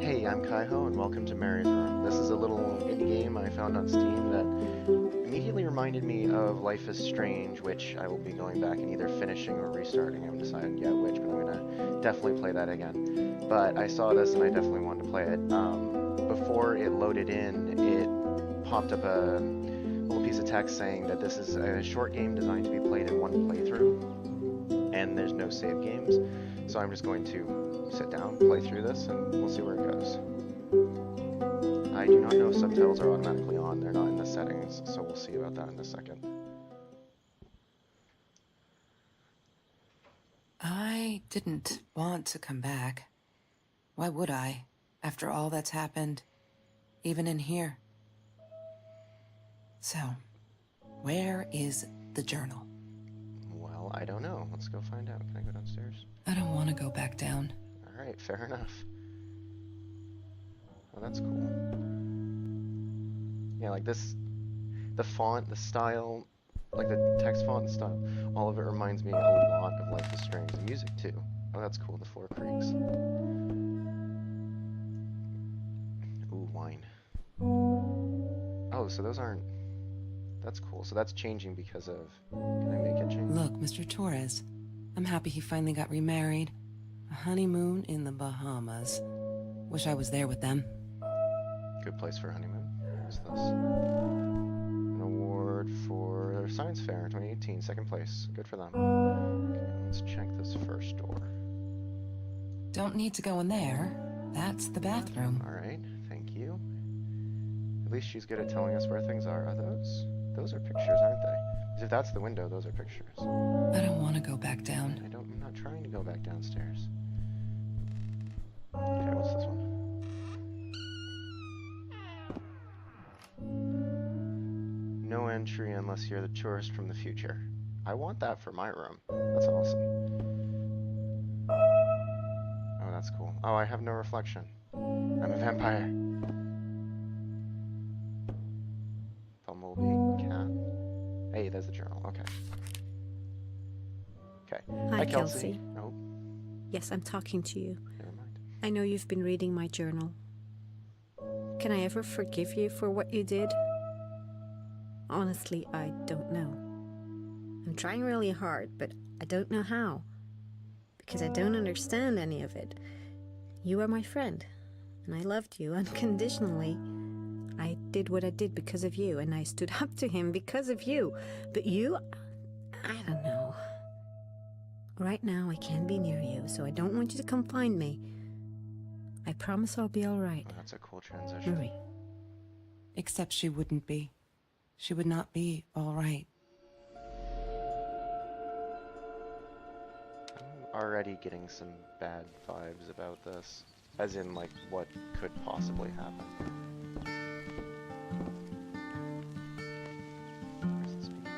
Hey, I'm Kaiho, and welcome to Mary's Room. This is a little indie game I found on Steam that immediately reminded me of Life is Strange, which I will be going back and either finishing or restarting. I haven't decided yet which, but I'm gonna definitely play that again. But I saw this and I definitely wanted to play it. Before it loaded in, it popped up a little piece of text saying that this is a short game designed to be played in one playthrough, and there's no save games. So I'm just going to sit down, play through this, and we'll see where it goes. I do not know if subtitles are automatically on. They're not in the settings, so we'll see about that in a second. I didn't want to come back. Why would I, after all that's happened, even in here? So, where is the journal? Well, I don't know. Let's go find out. Can I go downstairs? I don't want to go back down. Alright, fair enough. Oh, that's cool. Yeah, like this, the font, the style, like the text font and style, all of it reminds me a lot of Life is Strange. The music, too. Oh, that's cool, the Four Creeks. Ooh, wine. Oh, so those aren't... That's cool. So that's changing because of... Can I make it change? Look, Mr. Torres, I'm happy he finally got remarried. A honeymoon in the Bahamas. Wish I was there with them. Good place for a honeymoon. What's this? An award for Science Fair 2018, second place. Good for them. Okay, let's check this first door. Don't need to go in there. That's the bathroom. Alright, thank you. At least she's good at telling us where things are. Are those? Those are pictures, aren't they? Because if that's the window, those are pictures. I don't want to go back down. I'm not trying to go back downstairs. Okay, what's this one? No entry unless you're the tourist from the future. I want that for my room. That's awesome. Oh, that's cool. Oh, I have no reflection. I'm a vampire. Bumblebee, cat. Hey, there's the journal. Okay. Okay. Hi, Kelsey. Oh, Yes, I'm talking to you. never mind. I know you've been reading my journal. Can I ever forgive you for what you did? Honestly, I don't know. I'm trying really hard, but I don't know how. Because I don't understand any of it. You are my friend, and I loved you unconditionally. I did what I did because of you, and I stood up to him because of you. But you, I don't know. Right now, I can't be near you, so I don't want you to come find me. I promise I'll be all right. Oh, that's a cool transition. Marie. Except she wouldn't be. She would not be all right. I'm already getting some bad vibes about this. As in, like, what could possibly happen. Where's the speaker?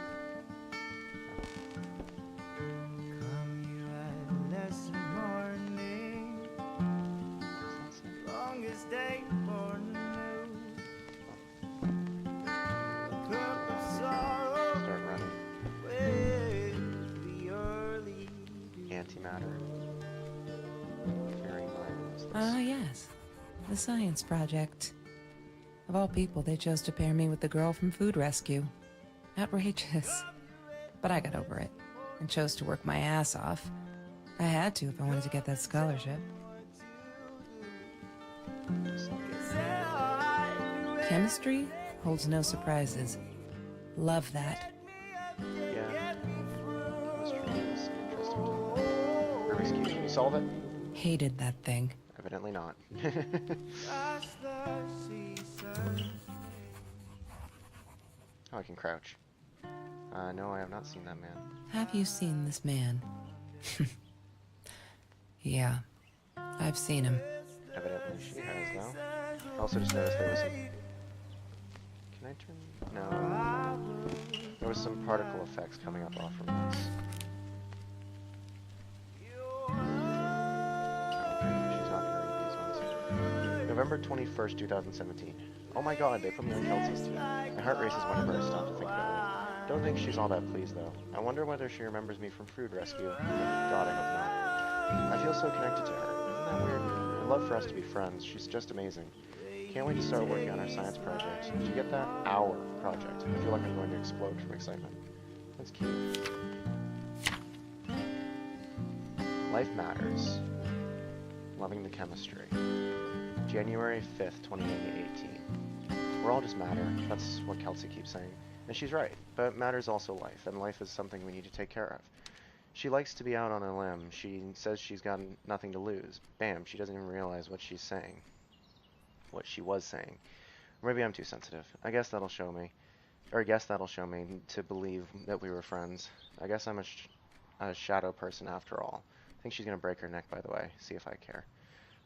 Start running. Antimatter. Carrying violence. Ah, yes. The science project. Of all people, they chose to pair me with the girl from Food Rescue. Outrageous. But I got over it, and chose to work my ass off. I had to if I wanted to get that scholarship. Chemistry holds no surprises. Love that. Yeah. Mystery is interesting. Ruby's cute. Can you solve it? Hated that thing. Evidently not. Oh, I can crouch. No, I have not seen that man. Have you seen this man? Yeah, I've seen him. Evidently she has, though. I also just noticed there was some... Can I turn... No. There was some particle effects coming up off from this. Okay, she's not gonna read these ones. November 21st, 2017. Oh my god, they put me on Kelsey's team. My heart races whenever I stop to think about it. Don't think she's all that pleased, though. I wonder whether she remembers me from Food Rescue. God, I hope not. I feel so connected to her. Isn't that weird? I'd love for us to be friends. She's just amazing. Can't wait to start working on our science project. Did you get that? Our project. I feel like I'm going to explode from excitement. That's cute. Life Matters. Loving the Chemistry. January 5th, 2018. We're all just matter. That's what Kelsey keeps saying. And she's right. But matter's also life, and life is something we need to take care of. She likes to be out on a limb. She says she's got nothing to lose. Bam, she doesn't even realize what she's saying. What she was saying. Or maybe I'm too sensitive. I guess that'll show me. Or I guess that'll show me to believe that we were friends. I guess I'm a shadow person after all. I think she's going to break her neck, by the way. See if I care.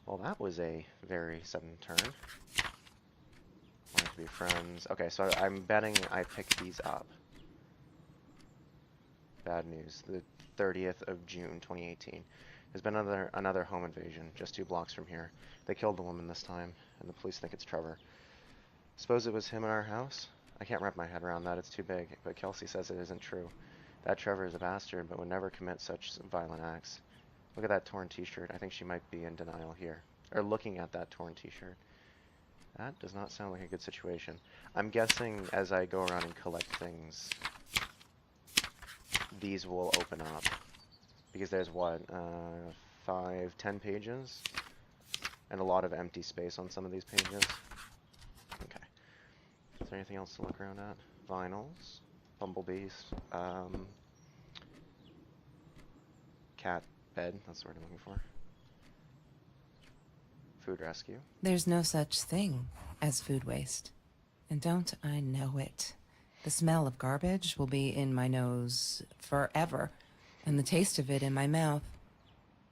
Well, that was a very sudden turn. Want to be friends. Okay, so I'm betting I pick these up. Bad news. The 30th of June, 2018. There's been another home invasion, just 2 blocks from here. They killed the woman this time, and the police think it's Trevor. Suppose it was him in our house? I can't wrap my head around that, it's too big, but Kelsey says it isn't true. That Trevor is a bastard, but would never commit such violent acts. Look at that torn t-shirt. I think she might be in denial here. Or looking at that torn t-shirt. That does not sound like a good situation. I'm guessing as I go around and collect things, these will open up. Because there's what, 5, 10 pages? And a lot of empty space on some of these pages. Okay. Is there anything else to look around at? Vinyls. Bumblebees. Cat bed, that's what I'm looking for. Food rescue. There's no such thing as food waste. And don't I know it? The smell of garbage will be in my nose forever, and the taste of it in my mouth.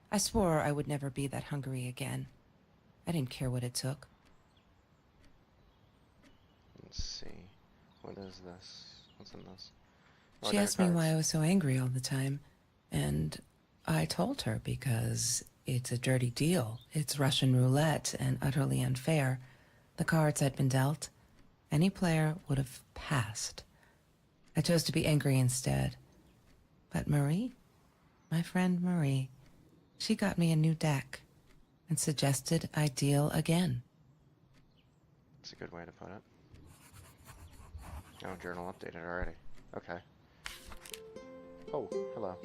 I swore I would never be that hungry again. I didn't care what it took. Let's see. What is this? What's in this? Oh, She deck of asked me why cards. I was so angry all the time, and I told her because it's a dirty deal. It's Russian roulette and utterly unfair. The cards had been dealt. Any player would have passed. I chose to be angry instead. But Marie, my friend Marie, she got me a new deck and suggested I deal again. That's a good way to put it. Oh, journal updated already. Okay. Oh, hello.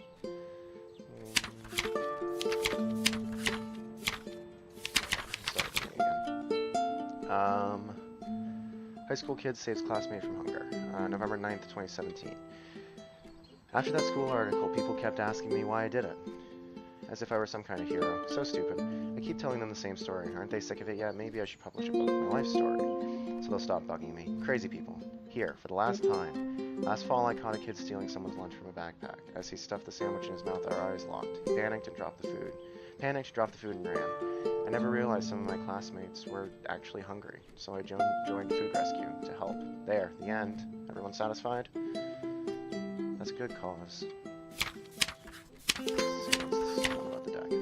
Start reading again. High school kid saves classmate from hunger. November 9th, 2017. After that school article, people kept asking me why I did it. As if I were some kind of hero. So stupid. I keep telling them the same story. Aren't they sick of it yet? Maybe I should publish a book, my life story. So they'll stop bugging me. Crazy people. Here, for the last time. Last fall, I caught a kid stealing someone's lunch from a backpack. As he stuffed the sandwich in his mouth, our eyes locked. He panicked and dropped the food. And ran. I never realized some of my classmates were actually hungry, so I joined food rescue to help. There, the end. Everyone satisfied? That's a good cause. Let's see what's this one about the deck.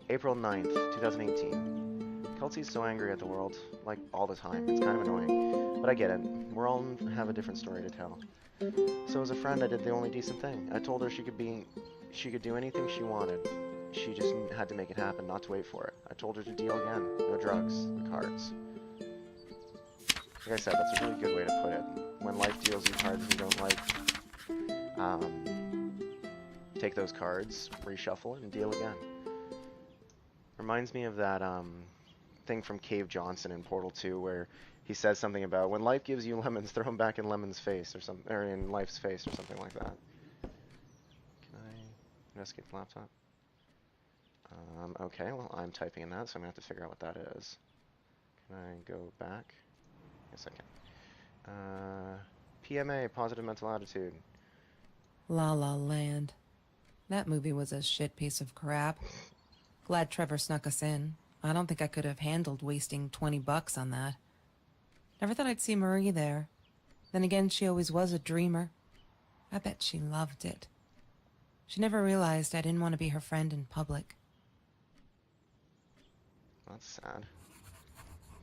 April 9th, 2018. Kelsey's so angry at the world, like all the time. It's kind of annoying, but I get it. We're all have a different story to tell. So as a friend, I did the only decent thing. I told her she could do anything she wanted. She just had to make it happen, not to wait for it. I told her to deal again. No drugs, the cards. Like I said, that's a really good way to put it. When life deals you cards you don't like, take those cards, reshuffle it, and deal again. Reminds me of that thing from Cave Johnson in Portal 2 where he says something about when life gives you lemons, throw them back in Lemon's face or something, or in Life's face or something like that. Can I investigate the laptop? Okay, well I'm typing in that, so I'm gonna have to figure out what that is. Can I go back? Yes, I can. PMA, positive mental attitude. La La Land. That movie was a shit piece of crap. Glad Trevor snuck us in. I don't think I could have handled wasting $20 on that. Never thought I'd see Marie there. Then again, she always was a dreamer. I bet she loved it. She never realized I didn't want to be her friend in public. That's sad.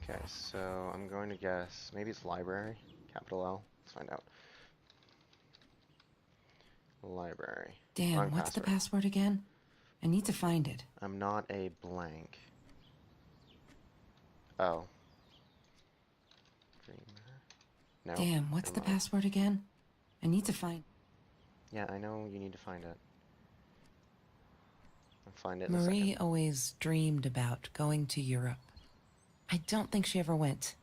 Okay, so I'm going to guess maybe it's library, capital L. Let's find out. Library. Damn, Wrong what's the password. password again? I need to find it. I'm not a blank. Oh. Dreamer. No. Damn, what's the never mind. password again? I need to find... Yeah, I know you need to find it. I'll find it in a Marie second. always dreamed about going to Europe. I don't think she ever went.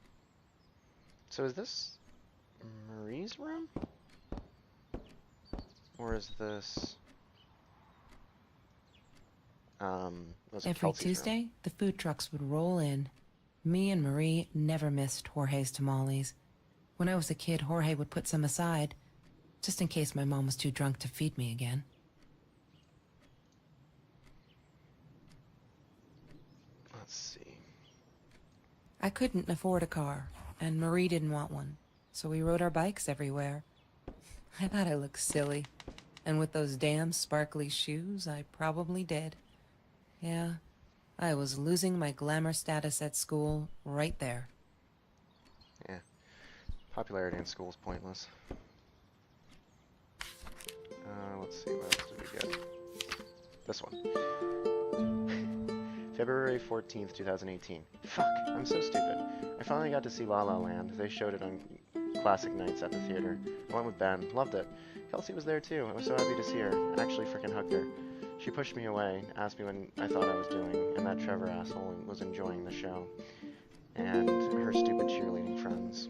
So is this Marie's room? Or is this was it Every Kelsey's room? Tuesday, the food trucks would roll in. Me and Marie never missed Jorge's tamales. When I was a kid, Jorge would put some aside, just in case my mom was too drunk to feed me again. Let's see. I couldn't afford a car, and Marie didn't want one, so we rode our bikes everywhere. I thought I looked silly, and with those damn sparkly shoes, I probably did. Yeah, I was losing my glamour status at school right there. Yeah. Popularity in school is pointless. Let's see, what else did we get? This one. February 14th, 2018. Fuck, I'm so stupid. I finally got to see La La Land. They showed it on classic nights at the theater. I went with Ben. Loved it. Kelsey was there too. I was so happy to see her. I actually freaking hugged her. She pushed me away, asked me what I thought I was doing, and that Trevor asshole was enjoying the show. And her stupid cheerleading friends.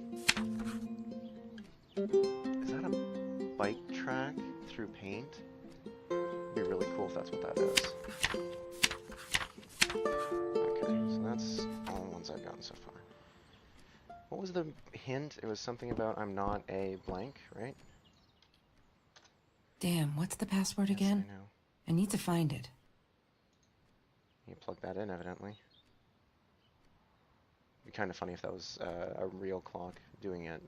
Is that a bike track through paint? It'd be really cool if that's what that is. Okay, so that's all the ones I've gotten so far. What was the hint? It was something about I'm not a blank, right? Damn, what's the password Yes, again? I know. I need to find it. You plug that in, evidently. It'd be kind of funny if that was a real clock doing it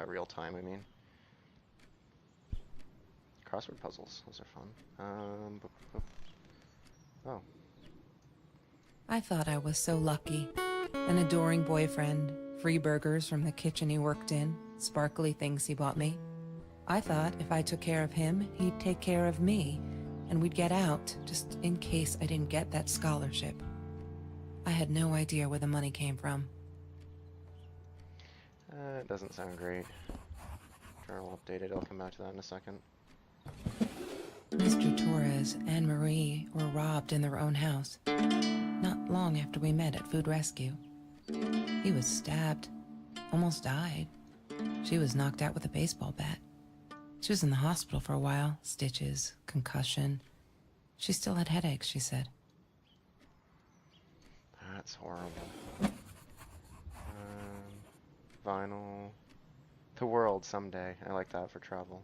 real time, I mean. Crossword puzzles, those are fun. Oh. I thought I was so lucky. An adoring boyfriend, free burgers from the kitchen he worked in, sparkly things he bought me. I thought if I took care of him, he'd take care of me, and we'd get out, just in case I didn't get that scholarship. I had no idea where the money came from. It doesn't sound great. Journal updated, I'll come back to that in a second. Mr. Torres and Marie were robbed in their own house, not long after we met at Food Rescue. He was stabbed, almost died. She was knocked out with a baseball bat. She was in the hospital for a while, stitches, concussion. She still had headaches, she said. That's horrible. Vinyl. The world someday. I like that for travel.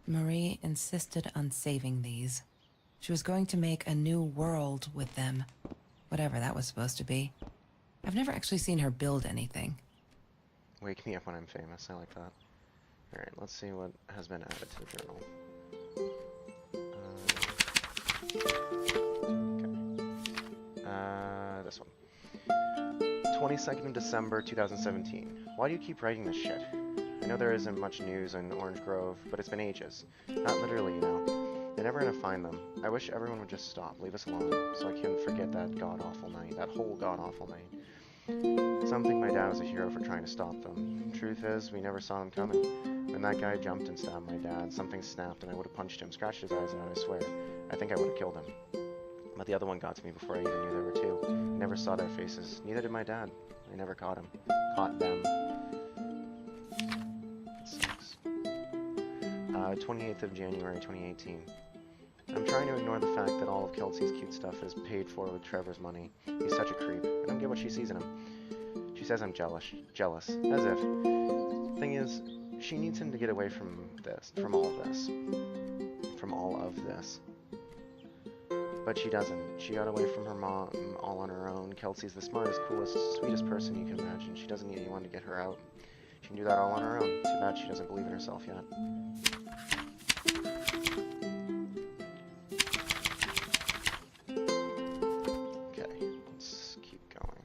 Marie insisted on saving these. She was going to make a new world with them, whatever that was supposed to be. I've never actually seen her build anything. Wake me up when I'm famous. I like that. Alright, let's see what has been added to the journal. Okay. This one. 22nd of December, 2017. Why do you keep writing this shit? I know there isn't much news in Orange Grove, but it's been ages. Not literally, you know. You're never gonna find them. I wish everyone would just stop, leave us alone, so I can forget that god-awful night, that whole god-awful night. Some think my dad was a hero for trying to stop them. Truth is, we never saw them coming. When that guy jumped and stabbed my dad, something snapped and I would have punched him, scratched his eyes out, I swear. I think I would have killed him. But the other one got to me before I even knew there were two. I never saw their faces. Neither did my dad. I never caught him. Caught them. That sucks. 28th of January, 2018. I'm trying to ignore the fact that all of Kelsey's cute stuff is paid for with Trevor's money. He's such a creep. I don't get what she sees in him. She says I'm jealous. Jealous. As if. Thing is, she needs him to get away from this. From all of this. From all of this. But she doesn't. She got away from her mom all on her own. Kelsey's the smartest, coolest, sweetest person you can imagine. She doesn't need anyone to get her out. She can do that all on her own. Too bad she doesn't believe in herself yet. Okay, let's keep going.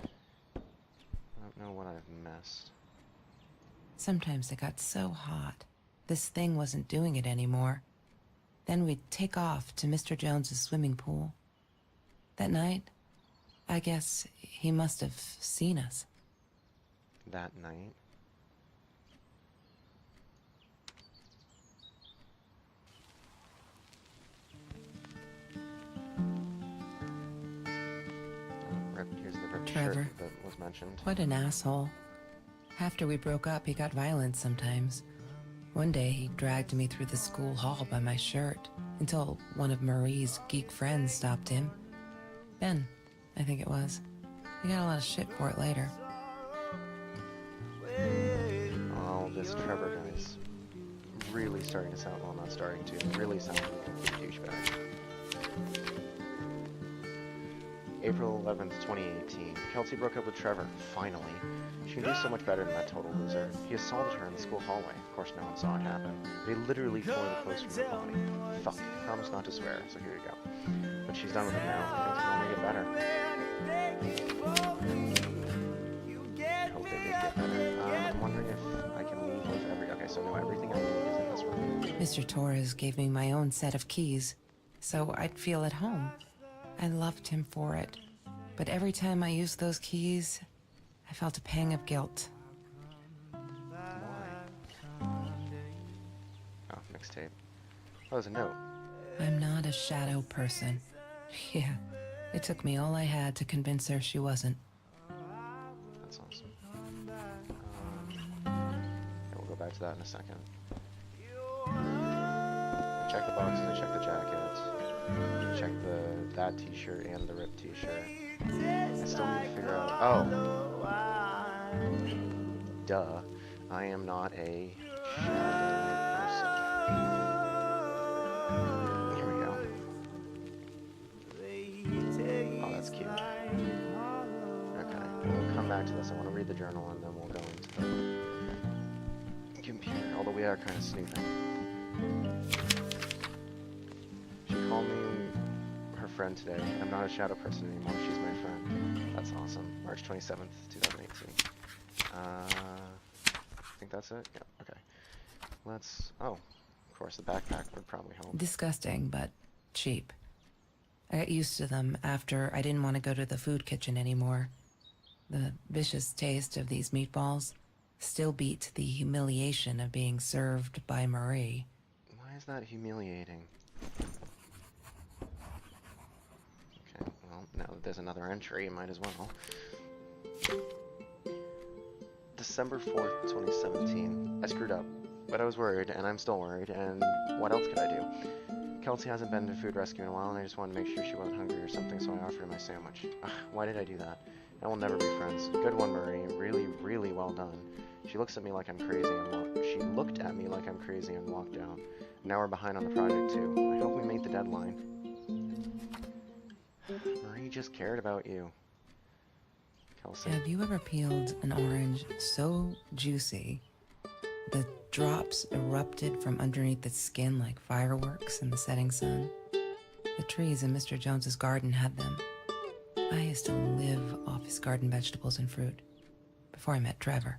I don't know what I've missed. Sometimes it got so hot. This thing wasn't doing it anymore. Then we'd take off to Mr. Jones's swimming pool. That night, I guess he must have seen us. That night? Here's the ripped shirt Trevor. that was mentioned. What an asshole. After we broke up, he got violent sometimes. One day, he dragged me through the school hall by my shirt until one of Marie's geek friends stopped him. Ben, I think it was. He got a lot of shit for it later. Oh, this Trevor guy's really starting to sound, well, not starting to, really sounding like a complete douchebag. April 11th, 2018. Kelsey broke up with Trevor, finally. She can do so much better than that total loser. He assaulted her in the school hallway. Of course, no one saw it happen. But he literally tore the clothes from her body. Fuck. Promise not to swear, so here you go. But she's done with it now. Things can only get better. Hope they did get better. I'm wondering if I can leave with okay, so no, everything I need is in this room. Mr. Torres gave me my own set of keys, so I'd feel at home. I loved him for it. But every time I used those keys, I felt a pang of guilt. Why? Oh, mixtape. Oh, there's a note. I'm not a shadow person. Yeah, it took me all I had to convince her she wasn't. That's awesome. Yeah, we'll go back to that in a second. I checked the boxes, I checked the jackets, I checked that t-shirt and the ripped t-shirt. I still need to figure out, duh, I am not a shadow person. Here we go. Oh, that's cute. Okay, we'll come back to this. I want to read the journal and then we'll go into the computer, although we are kind of snooping. She called me her friend today. I'm not a shadow person anymore. She's my friend. That's awesome. March 27th, 2018. I think that's it? Yeah, okay. Let's... Oh, of course, the backpack would probably help. Disgusting, but cheap. I got used to them after I didn't want to go to the food kitchen anymore. The vicious taste of these meatballs still beat the humiliation of being served by Marie. Why is that humiliating? Okay, well, now that there's another entry, might as well. December 4th, 2017. I screwed up, but I was worried, and I'm still worried, and what else could I do? Kelsey hasn't been to food rescue in a while, and I just wanted to make sure she wasn't hungry or something, so I offered her my sandwich. Ugh, why did I do that? And we'll never be friends. Good one, Marie. Really, really well done. She looks at me like I'm crazy and she looked at me like I'm crazy and walked out. Now we're behind on the project too. I hope we made the deadline. Marie just cared about you. Kelsey. Have you ever peeled an orange so juicy the drops erupted from underneath its skin like fireworks in the setting sun? The trees in Mr. Jones's garden had them. I used to live off his garden vegetables and fruit before I met Trevor.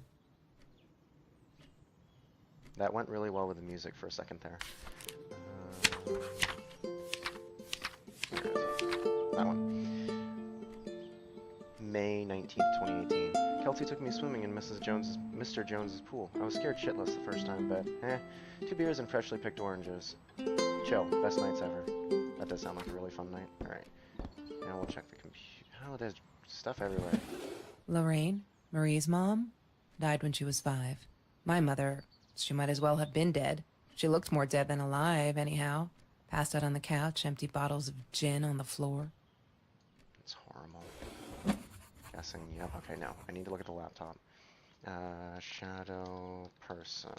That went really well with the music for a second there. Where is it? That one. May 19th, 2018. Kelsey took me swimming in Mr. Jones's pool. I was scared shitless the first time, but 2 beers and freshly picked oranges. Chill. Best nights ever. That does sound like a really fun night. Alright. Now we'll check the computer. Oh, there's stuff everywhere. Lorraine, Marie's mom, died when she was 5. My mother, she might as well have been dead. She looked more dead than alive, anyhow. Passed out on the couch, empty bottles of gin on the floor. It's horrible. Guessing, yep. Okay, no. I need to look at the laptop. Shadow person.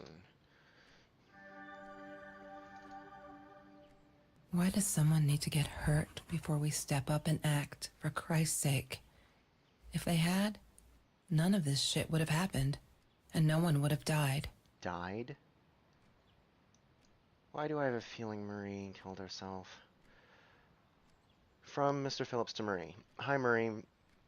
Why does someone need to get hurt before we step up and act, for Christ's sake? If they had, none of this shit would have happened, and no one would have died. Died? Why do I have a feeling Marie killed herself? From Mr. Phillips to Marie. Hi, Marie.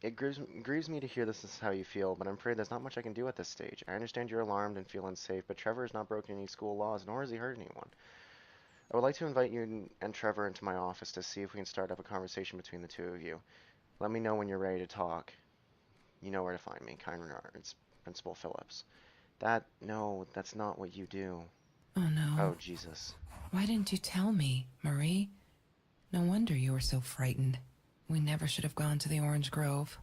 It grieves me to hear this is how you feel, but I'm afraid there's not much I can do at this stage. I understand you're alarmed and feel unsafe, but Trevor has not broken any school laws, nor has he hurt anyone. I would like to invite you and Trevor into my office to see if we can start up a conversation between the two of you. Let me know when you're ready to talk. You know where to find me. Kind regards, Principal Phillips. No, that's not what you do. Oh no. Oh, Jesus. Why didn't you tell me, Marie? No wonder you were so frightened. We never should have gone to the Orange Grove.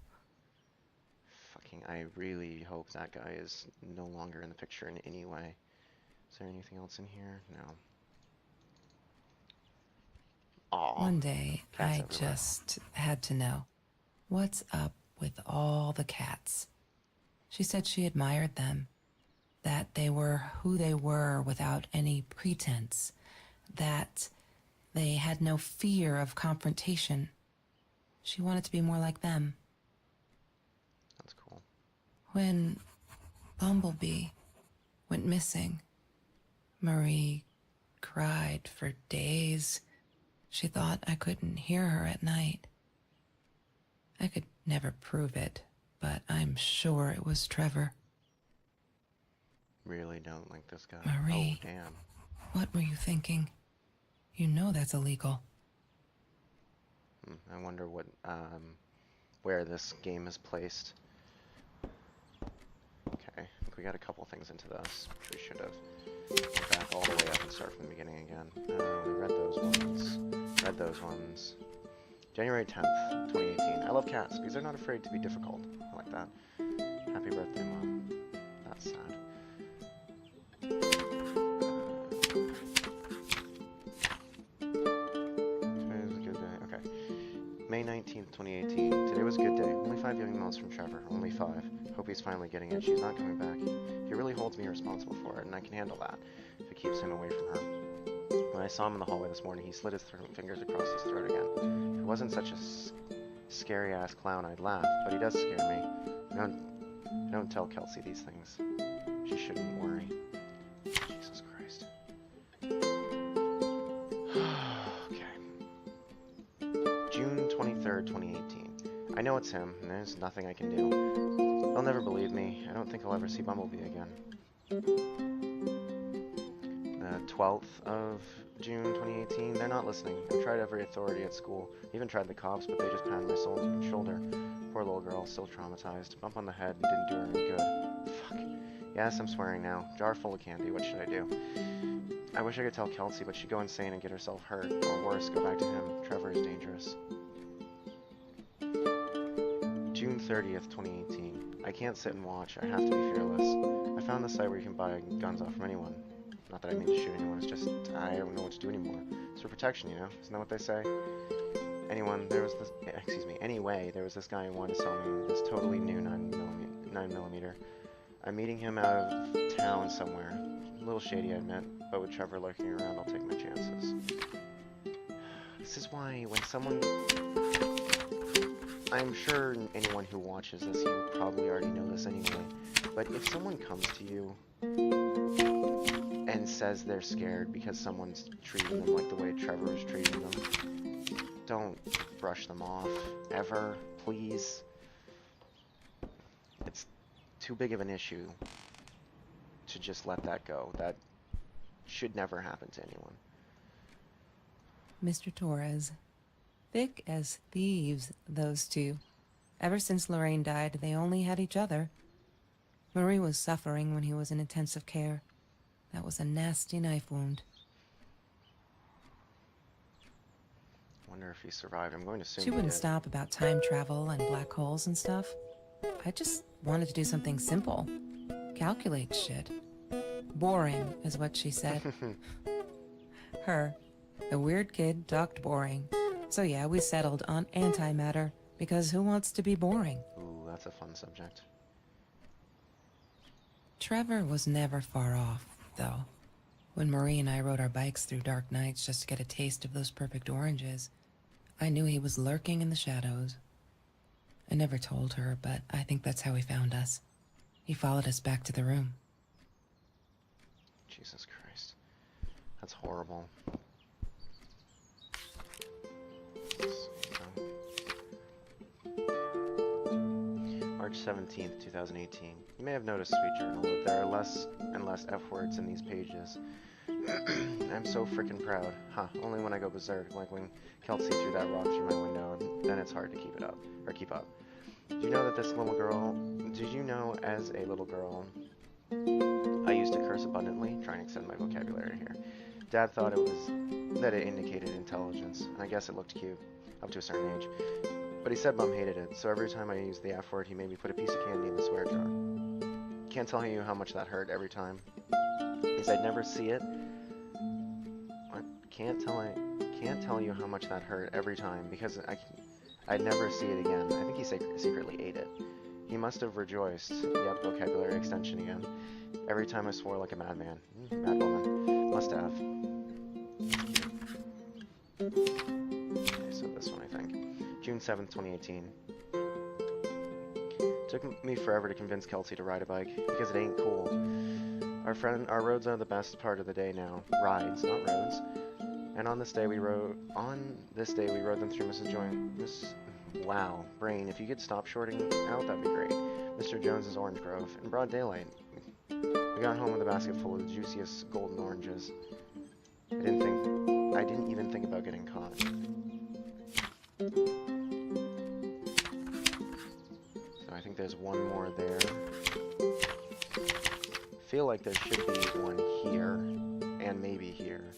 I really hope that guy is no longer in the picture in any way. Is there anything else in here? No. Aw. One day, Cats I everywhere. just had to know. What's up with all the cats? She said she admired them, that they were who they were without any pretense, that they had no fear of confrontation. She wanted to be more like them. That's cool. When Bumblebee went missing, Marie cried for days. She thought I couldn't hear her at night. I could never prove it, but I'm sure it was Trevor. Really don't like this guy. Marie. Oh, damn. What were you thinking? You know that's illegal. I wonder where this game is placed. Okay, I think we got a couple things into this, which we should have. Back all the way up and start from the beginning again. We read those ones. Read those ones. January 10th, 2018. I love cats because they're not afraid to be difficult. I like that. Happy birthday, Mom. That's sad. Today was a good day. Okay. May 19th, 2018. Today was a good day. Only 5 young emails from Trevor. Only 5. Hope he's finally getting it. She's not coming back. He really holds me responsible for it, and I can handle that if it keeps him away from her. When I saw him in the hallway this morning, he slid his fingers across his throat again. If he wasn't such a scary-ass clown, I'd laugh, but he does scare me. I don't tell Kelsey these things. She shouldn't worry. Jesus Christ. Okay. June 23rd, 2018. I know it's him, and there's nothing I can do. They'll never believe me. I don't think I'll ever see Bumblebee again. The 12th of June 2018. They're not listening. I've tried every authority at school. Even tried the cops, but they just patted my shoulder. Poor little girl, still traumatized. Bump on the head didn't do her any good. Fuck. Yes, I'm swearing now. Jar full of candy. What should I do? I wish I could tell Kelsey, but she'd go insane and get herself hurt. Or worse, go back to him. Trevor is dangerous. June 30th, 2018. I can't sit and watch. I have to be fearless. I found the site where you can buy guns off from anyone. Not that I mean to shoot anyone, it's just I don't know what to do anymore. It's for protection, you know? Isn't that what they say? Anyway, there was this guy who wanted to sell me this totally new 9mm. I'm meeting him out of town somewhere. A little shady, I admit, but with Trevor lurking around, I'll take my chances. This is why when someone... I'm sure anyone who watches this, you probably already know this anyway, but if someone comes to you and says they're scared because someone's treating them like the way Trevor is treating them, don't brush them off, ever, please. It's too big of an issue to just let that go. That should never happen to anyone. Mr. Torres. Thick as thieves, those two. Ever since Lorraine died, they only had each other. Marie was suffering when he was in intensive care. That was a nasty knife wound. Wonder if he survived. I'm going to assume She he wouldn't did. stop about time travel and black holes and stuff. I just wanted to do something simple. Calculate shit. Boring, is what she said. Her, the weird kid, talked boring. So yeah, we settled on antimatter, because who wants to be boring? Ooh, that's a fun subject. Trevor was never far off, though. When Marie and I rode our bikes through dark nights just to get a taste of those perfect oranges, I knew he was lurking in the shadows. I never told her, but I think that's how he found us. He followed us back to the room. Jesus Christ. That's horrible. March 17th, 2018. You may have noticed, sweet journal, that there are less and less F words in these pages. I'm so freaking proud. Huh, only when I go berserk, like when Kelsey threw that rock through my window, and then it's hard to keep it up, or keep up. Did you know that this little girl, did you know as a little girl, I used to curse abundantly, trying to extend my vocabulary here. Dad thought that it indicated intelligence, and I guess it looked cute, up to a certain age. But he said Mom hated it, so every time I used the F word, he made me put a piece of candy in the swear jar. Can't tell you how much that hurt every time. Because I'd never see it. I can't tell you how much that hurt every time, because I'd never see it again. I think he secretly ate it. He must have rejoiced. Yep, vocabulary extension again. Every time I swore like a madman. Mad woman. Must have. Okay, so this one, I think. June 7th, 2018. Took me forever to convince Kelsey to ride a bike, because it ain't cool. Our roads are the best part of the day now. Rides, not roads. And on this day we rode them through Wow, brain, if you could stop shorting out, that'd be great. Mr. Jones's Orange Grove, in broad daylight. We got home with a basket full of the juiciest golden oranges. I didn't even think about getting caught. So I think there's one more there. Feel like there should be one here, and maybe here.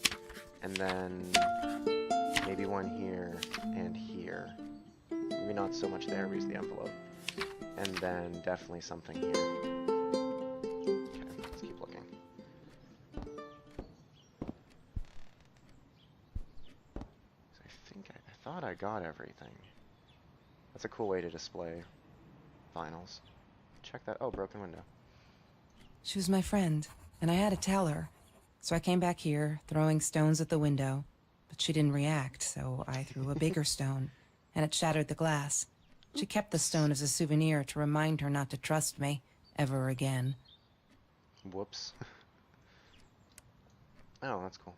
And then maybe one here and here. Maybe not so much there because the envelope. And then definitely something here. Okay, let's keep looking. So I thought I got everything. That's a cool way to display vinyls. Check that. Oh, broken window. She was my friend, and I had to tell her. So I came back here, throwing stones at the window. But she didn't react, so I threw a bigger stone, and it shattered the glass. She kept the stone as a souvenir to remind her not to trust me ever again. Whoops. Oh, that's cool.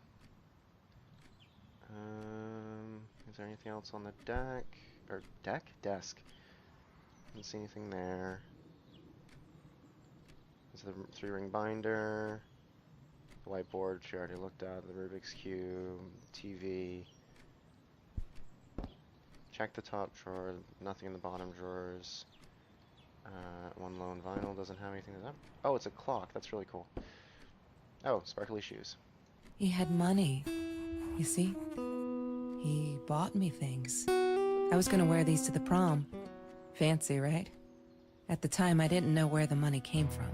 Is there anything else on the deck? Or deck? Desk. Didn't see anything there. There's the 3-ring binder. The whiteboard, she already looked at. The Rubik's Cube. TV. Check the top drawer. Nothing in the bottom drawers. One lone vinyl doesn't have anything. Oh, it's a clock. That's really cool. Oh, sparkly shoes. He had money. You see? He bought me things. I was gonna wear these to the prom. Fancy, right? At the time, I didn't know where the money came from.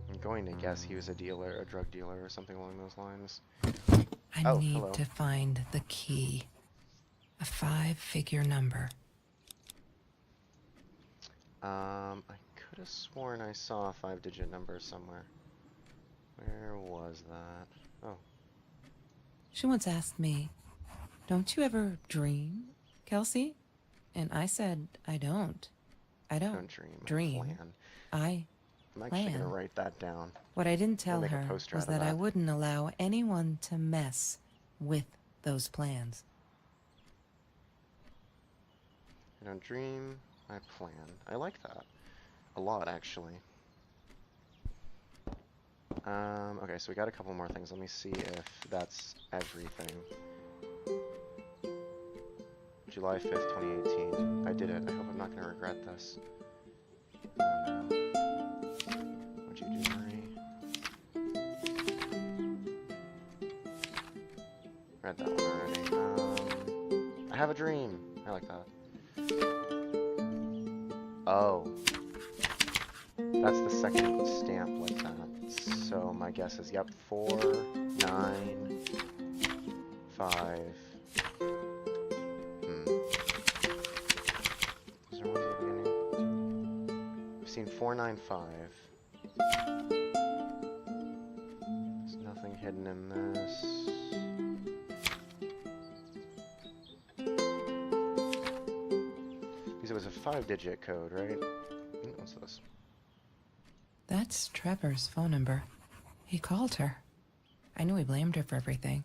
I'm going to guess he was a drug dealer or something along those lines. I need to find the key. A 5-figure number. I could have sworn I saw a 5-digit number somewhere. Where was that? Oh. She once asked me, "Don't you ever dream, Kelsey?" And I said, I don't. I don't dream. Plan. I I'm actually plan. gonna write that down. What I didn't tell make a her poster was out of that I that. wouldn't allow anyone to mess with those plans. I don't dream, I plan. I like that. A lot, actually. Okay, so we got a couple more things. Let me see if that's everything. July 5th, 2018. I did it. I hope I'm not going to regret this. Oh no. What'd you do, Marie? Read that one already. I have a dream. I like that. Oh. That's the second stamp like that. So my guess is, yep, 4, 9, 5. Is there one at the beginning? We've seen 4, 9, 5. There's nothing hidden in this. Because it was a 5-digit code, right? What's this? That's Trevor's phone number. He called her. I knew he blamed her for everything,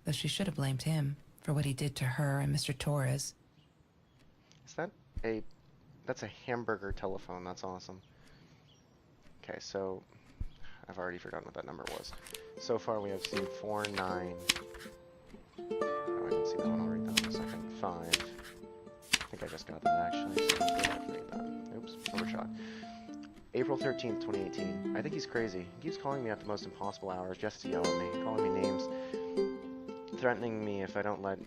though she should have blamed him for what he did to her and Mr. Torres. Is that that's a hamburger telephone. That's awesome. Okay, so I've already forgotten what that number was. So far we have seen 4, 9. Oh, I didn't see that one. I'll read that in a second. 5. I think I just got that actually, so I'll go back and read that. Oops, overshot. April 13th, 2018. I think he's crazy. He keeps calling me at the most impossible hours just to yell at me, calling me names, threatening me if I don't let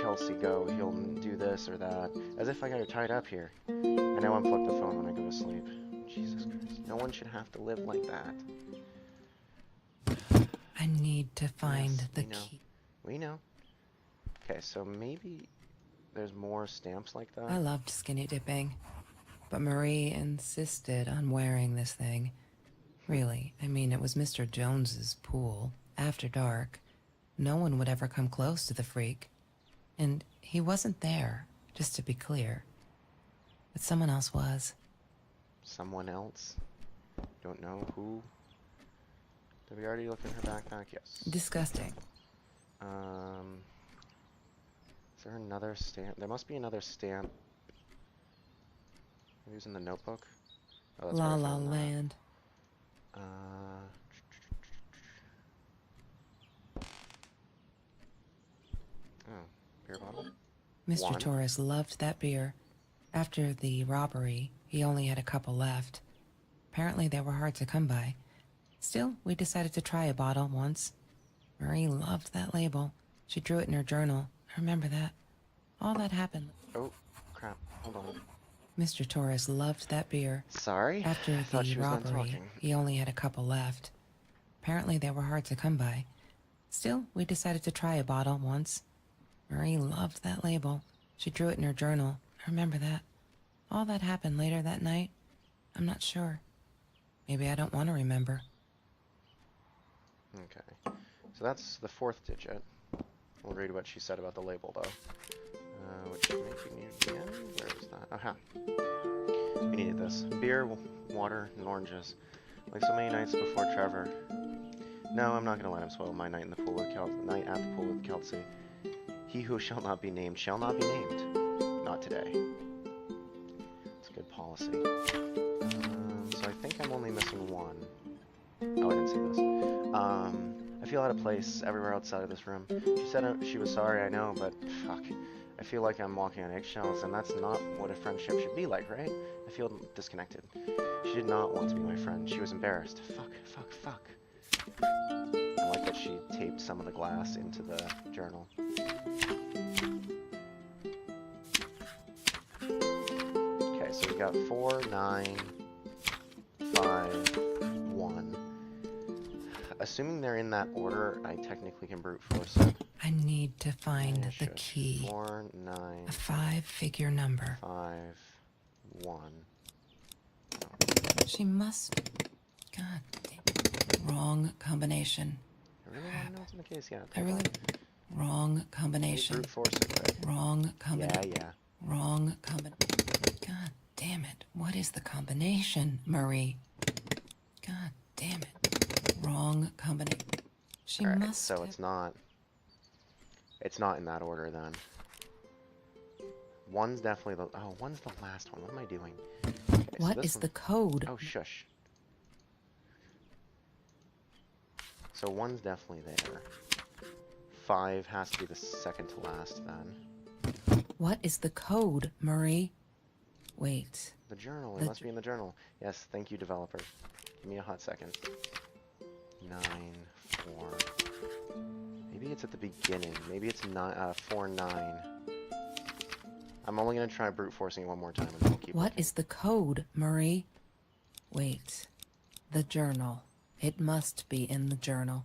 Kelsey go, he'll do this or that, as if I got her tied up here. I now unplug the phone when I go to sleep. Jesus Christ. No one should have to live like that. I need to find Yes, the we know. key. We know. Okay, so maybe there's more stamps like that. I loved skinny dipping, but Marie insisted on wearing this thing. Really, I mean, it was Mr. Jones's pool, after dark. No one would ever come close to the freak. And he wasn't there, just to be clear. But someone else was. Someone else? Don't know who. Did we already look in her backpack? Yes. Disgusting. Is there another stamp? There must be another stamp. Maybe it was in the notebook? Oh, that's La where I La found that. Land. Oh, beer bottle? Mr. One. Torres loved that beer. After the robbery, he only had a couple left. Apparently they were hard to come by. Still, we decided to try a bottle once. Marie loved that label. She drew it in her journal. I remember that. All that happened. Oh, crap. Hold on. Mr. Torres loved that beer. Sorry? After I thought the she was done robbery, talking. he only had a couple left. Apparently they were hard to come by. Still, we decided to try a bottle once. Marie loved that label. She drew it in her journal. I remember that. All that happened later that night, I'm not sure. Maybe I don't want to remember. Okay. So that's the 4th digit. We'll read what she said about the label, though. Which maybe we need again? Where is that? Aha. We needed this. Beer, water, and oranges. Like so many nights before Trevor. No, I'm not going to let him spoil my night in the pool with night at the pool with Kelsey. He who shall not be named shall not be named. Not today. It's good policy. So I think I'm only missing one. Oh, I didn't see this. I feel out of place everywhere outside of this room. She said she was sorry, I know, but fuck. I feel like I'm walking on eggshells, and that's not what a friendship should be like, right? I feel disconnected. She did not want to be my friend. She was embarrassed. Fuck. I like that she taped some of the glass into the journal. Okay, so we got 4, 9, 5, 1. Assuming they're in that order, I technically can brute force it. I need to find Yeah, the shush. key. 4, 9, A 5-figure number. 5, 1. She must... God damn. Wrong combination. I really want to know what's in the case yet. I really... Wrong Let me combination. brute force it quick. Wrong combination. Yeah. Wrong combination. God damn it. What is the combination, Marie? God damn it. Wrong combination. She Alright, must so have... it's not in that order then. One's definitely the... Oh, one's the last one. What am I doing? Okay, so What this is one- the code? Oh, shush. So one's definitely there. 5 has to be the second to last then. What is the code, Marie? Wait. The journal. It The must be in the journal. Yes, thank you, developer. Give me a hot second. 9, 4. Maybe it's at the beginning. Maybe it's 4, 9. I'm only going to try brute forcing it one more time and then we'll keep What looking. is the code, Marie? Wait. The journal. It must be in the journal.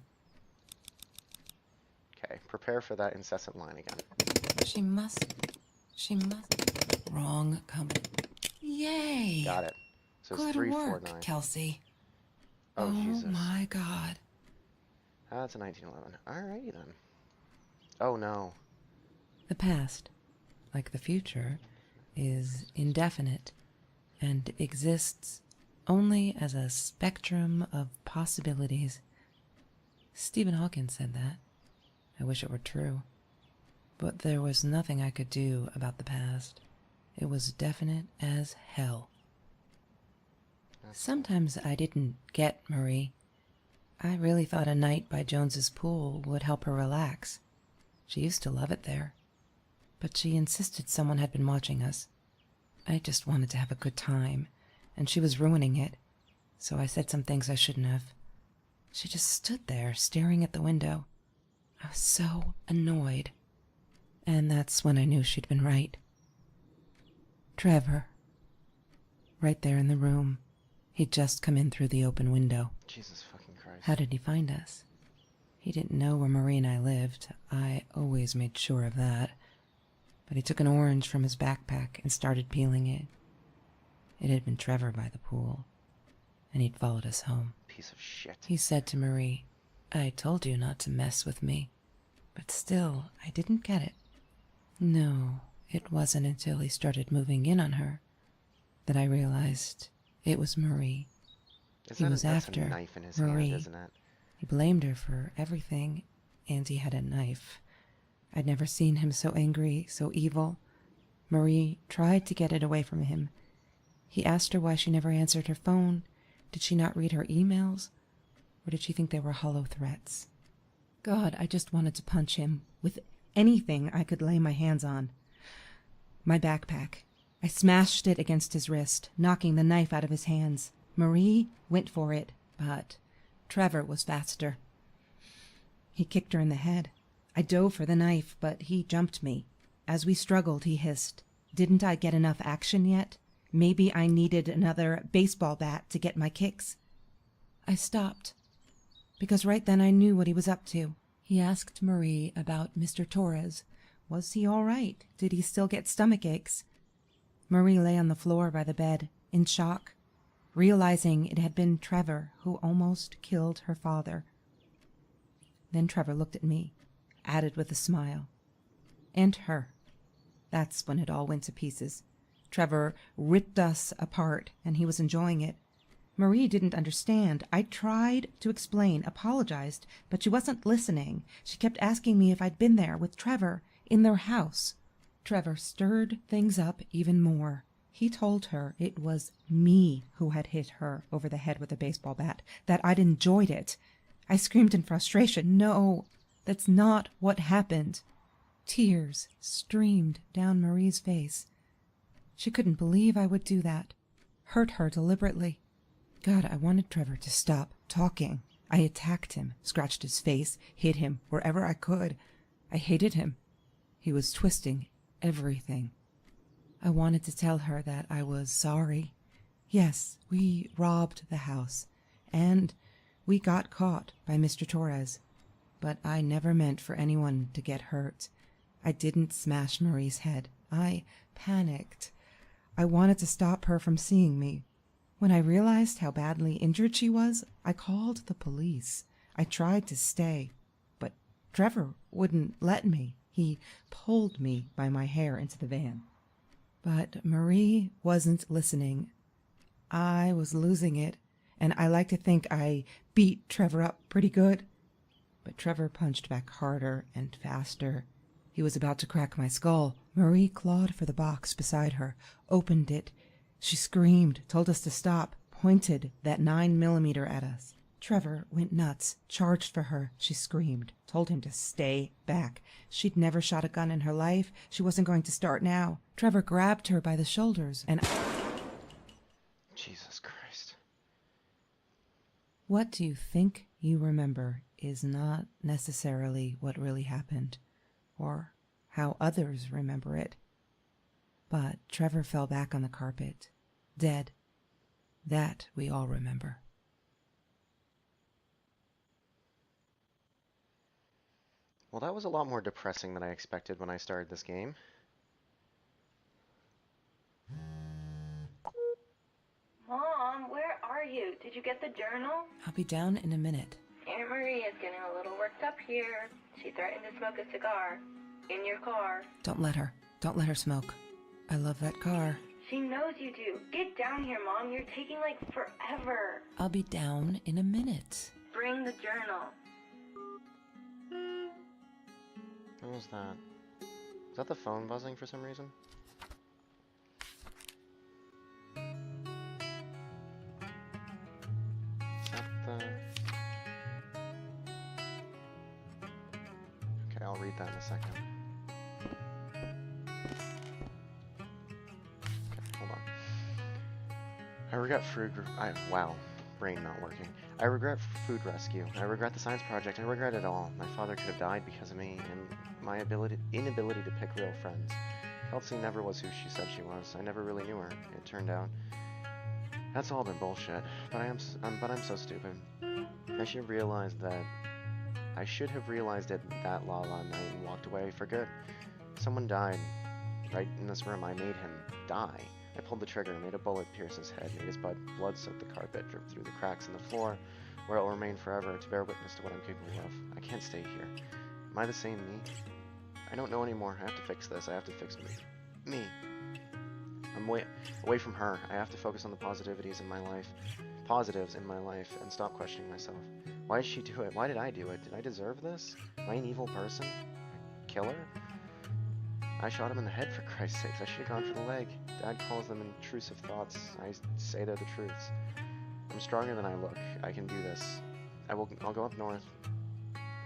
Okay, prepare for that incessant line again. She must... Wrong company. Yay! Got it. So it's Good 3, work, 4, 9. Kelsey. Oh, Jesus. My God. That's a 1911. Alrighty then. Oh no. The past, like the future, is indefinite and exists only as a spectrum of possibilities. Stephen Hawking said that. I wish it were true. But there was nothing I could do about the past. It was definite as hell. Sometimes I didn't get Marie. I really thought a night by Jones's pool would help her relax. She used to love it there. But she insisted someone had been watching us. I just wanted to have a good time, and she was ruining it, so I said some things I shouldn't have. She just stood there, staring at the window. I was so annoyed. And that's when I knew she'd been right. Trevor. Right there in the room. He'd just come in through the open window. Jesus fucking Christ. How did he find us? He didn't know where Marie and I lived. I always made sure of that. But he took an orange from his backpack and started peeling it. It had been Trevor by the pool, and he'd followed us home. Piece of shit. He said to Marie, "I told you not to mess with me." But still, I didn't get it. No, it wasn't until he started moving in on her that I realized it was Marie. He was after a knife in his Marie. hand, isn't it? He blamed her for everything, and he had a knife. I'd never seen him so angry, so evil. Marie tried to get it away from him. He asked her why she never answered her phone. Did she not read her emails? Or did she think they were hollow threats? God, I just wanted to punch him with anything I could lay my hands on. My backpack. I smashed it against his wrist, knocking the knife out of his hands. Marie went for it, but Trevor was faster. He kicked her in the head. I dove for the knife, but he jumped me. As we struggled, he hissed, "Didn't I get enough action yet? Maybe I needed another baseball bat to get my kicks." I stopped, because right then I knew what he was up to. He asked Marie about Mr. Torres. Was he all right? Did he still get stomach aches? Marie lay on the floor by the bed, in shock, realizing it had been Trevor who almost killed her father. Then Trevor looked at me, added with a smile. And her. That's when it all went to pieces. Trevor ripped us apart, and he was enjoying it. Marie didn't understand. I tried to explain, apologized, but she wasn't listening. She kept asking me if I'd been there with Trevor, in their house. Trevor stirred things up even more. He told her it was me who had hit her over the head with a baseball bat, that I'd enjoyed it. I screamed in frustration, "No, that's not what happened." Tears streamed down Marie's face. She couldn't believe I would do that, hurt her deliberately. God, I wanted Trevor to stop talking. I attacked him, scratched his face, hit him wherever I could. I hated him. He was twisting everything. I wanted to tell her that I was sorry. Yes, we robbed the house, and we got caught by Mr. Torres. But I never meant for anyone to get hurt. I didn't smash Marie's head. I panicked. I wanted to stop her from seeing me. When I realized how badly injured she was, I called the police. I tried to stay, but Trevor wouldn't let me. He pulled me by my hair into the van. But Marie wasn't listening. I was losing it, and I like to think I beat Trevor up pretty good. But Trevor punched back harder and faster. He was about to crack my skull. Marie clawed for the box beside her, opened it. She screamed, told us to stop, pointed that 9mm at us. Trevor went nuts, charged for her. She screamed, told him to stay back. She'd never shot a gun in her life. She wasn't going to start now. Trevor grabbed her by the shoulders and... Jesus Christ. What do you think you remember is not necessarily what really happened, or how others remember it. But Trevor fell back on the carpet, dead. That we all remember. Well, that was a lot more depressing than I expected when I started this game. Mom, where are you? Did you get the journal? I'll be down in a minute. Aunt Marie is getting a little worked up here. She threatened to smoke a cigar. In your car. Don't let her. Don't let her smoke. I love that car. She knows you do. Get down here, Mom. You're taking like forever. I'll be down in a minute. Bring the journal. What was that? Is that the phone buzzing for some reason? Is that the... I regret wow, brain not working. I regret food rescue. I regret the science project. I regret it all. My father could have died because of me, and my inability to pick real friends. Kelsey never was who she said she was. I never really knew her, it turned out. That's all been bullshit, but I'm so stupid. I should have realized that. I should have realized it that La La night and walked away for good. Someone died right in this room. I made him die. I pulled the trigger, made a bullet pierce his head, made his blood soak the carpet, drip through the cracks in the floor, where it will remain forever to bear witness to what I'm capable of. I can't stay here. Am I the same me? I don't know anymore. I have to fix this. I have to fix me. Me. I'm away from her. I have to focus on the positives in my life, and stop questioning myself. Why did she do it? Why did I do it? Did I deserve this? Am I an evil person? A killer? I shot him in the head, for Christ's sakes. I should have gone for the leg. Dad calls them intrusive thoughts. I say they're the truths. I'm stronger than I look. I can do this. I'll go up north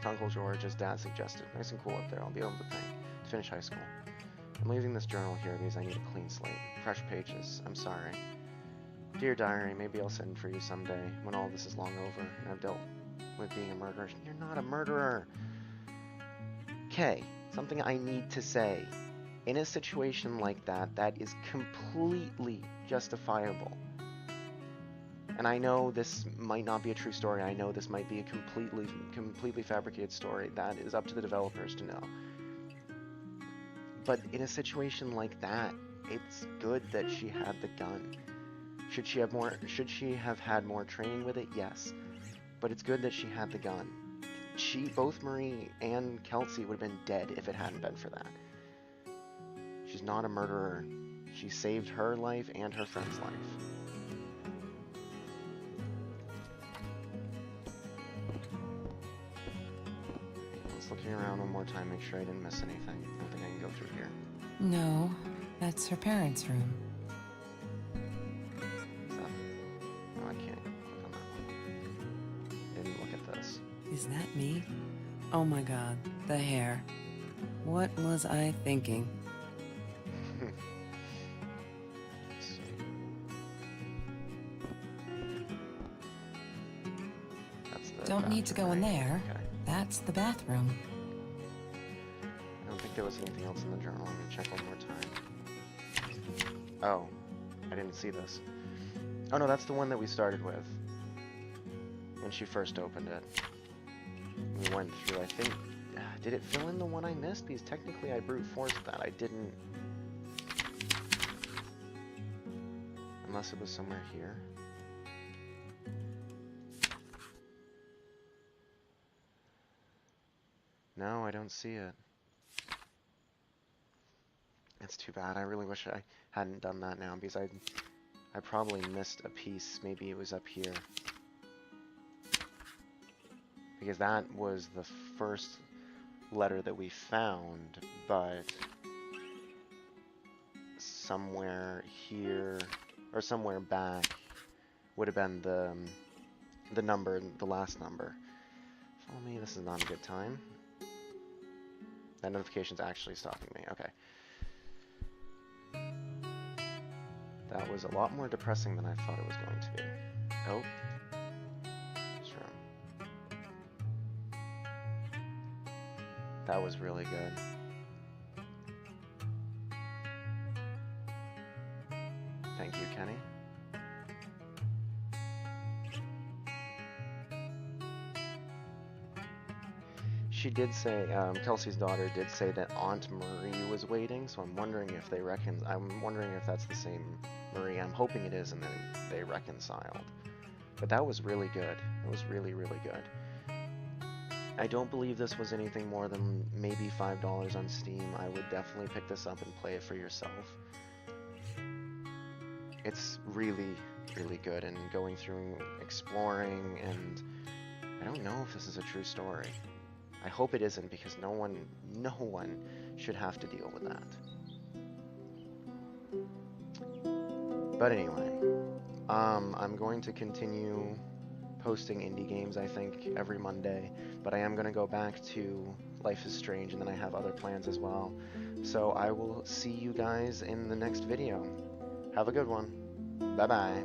to Uncle George, as Dad suggested. Nice and cool up there. I'll be able to finish high school. I'm leaving this journal here because I need a clean slate. Fresh pages. I'm sorry. Dear diary, maybe I'll send for you someday, when all this is long over, and I've dealt with being a murderer. You're not a murderer! Okay, something I need to say. In a situation like that, that is completely justifiable. And I know this might not be a true story. I know this might be a completely fabricated story. That is up to the developers to know. But in a situation like that, it's good that she had the gun. Should she have had more training with it? Yes. But it's good that she had the gun. Both Marie and Kelsey would have been dead if it hadn't been for that. She's not a murderer. She saved her life and her friend's life. Let's look around one more time, make sure I didn't miss anything. I don't think I can go through here. No, that's her parents' room. Oh, I can't click on that one. Didn't look at this. Is that me? Oh my god, the hair. What was I thinking? Let's see. That's the Don't need to go in bathroom, right? there. Okay. That's the bathroom. I don't think there was anything else in the journal. I'm gonna check one more time. Oh, I didn't see this. Oh no, that's the one that we started with. When she first opened it. We went through, I think... did it fill in the one I missed? Because technically I brute forced that. I didn't... Unless it was somewhere here. No, I don't see it. It's too bad. I really wish I hadn't done that now, because I probably missed a piece. Maybe it was up here. Because that was the first letter that we found, but somewhere here, or somewhere back, would have been the number, the last number. Follow me, this is not a good time. That notification's actually stopping me, okay. That was a lot more depressing than I thought it was going to be. Oh. Sure. That was really good. Thank you, Kenny. She did say, Kelsey's daughter did say that Aunt Marie was waiting, so I'm wondering if I'm wondering if that's the same Marie. I'm hoping it is, and then they reconciled. But that was really good. It was really, really good. I don't believe this was anything more than maybe $5 on Steam. I would definitely pick this up and play it for yourself. It's really, really good, and going through exploring, and I don't know if this is a true story. I hope it isn't, because no one should have to deal with that. But anyway, I'm going to continue posting indie games, I think, every Monday, but I am going to go back to Life is Strange, and then I have other plans as well. So I will see you guys in the next video. Have a good one. Bye-bye.